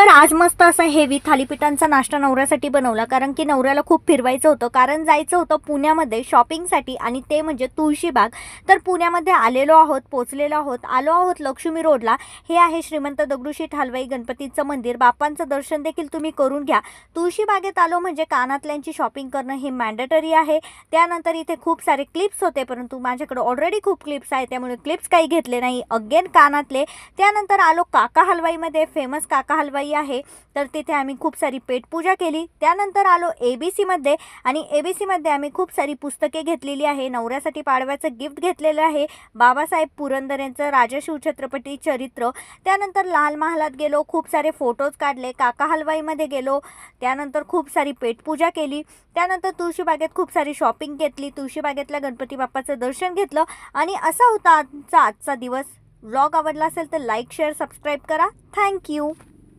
तर आज मस्त असा हेवी थालीपीठांचा नाश्ता नवऱ्यासाठी बनवला, कारण की नवऱ्याला खूप फिरवायचं होतं, कारण जायचं होतं पुण्यामध्ये शॉपिंगसाठी आणि ते म्हणजे तुळशीबाग. तर पुण्यामध्ये आलेलो आहोत, पोचलेलो आहोत, आलो आहोत लक्ष्मी रोडला. हे आहे श्रीमंत दगडूशेठ हलवाई गणपतीचं मंदिर. बाप्पांचं दर्शन देखील तुम्ही करून घ्या. तुळशीबागेत आलो म्हणजे कानातल्यांची शॉपिंग करणं हे मॅन्डेटरी आहे. त्यानंतर इथे खूप सारे क्लिप्स होते, परंतु माझ्याकडे ऑलरेडी खूप क्लिप्स आहेत, त्यामुळे क्लिप्स काही घेतले नाही, अगेन कानातले. त्यानंतर आलो काका हलवाईमध्ये, फेमस काका हलवाई आहे, तर तिथे आम्ही खूप सारी पेटपूजा केली. त्यानंतर आलो ABC मध्ये आणि ABC मध्ये आम्ही खूप सारी पुस्तके घेतलेली आहे. नवऱ्यासाठी पाडव्याचं गिफ्ट घेतलेलं आहे, बाबासाहेब पुरंदर यांचं राजा शिवछत्रपती चरित्र. त्यानंतर लाल महालात गेलो, खूप सारे फोटोज काढले. काका हलवाईमध्ये गेलो, त्यानंतर खूप सारी पेटपूजा केली. त्यानंतर तुळशीबागेत खूप सारी शॉपिंग घेतली, तुळशीबागेतल्या गणपती बाप्पाचं दर्शन घेतलं. आणि असा होता आजचा दिवस. व्लॉग आवडला असेल तर लाईक, शेअर, सबस्क्राईब करा. थँक्यू.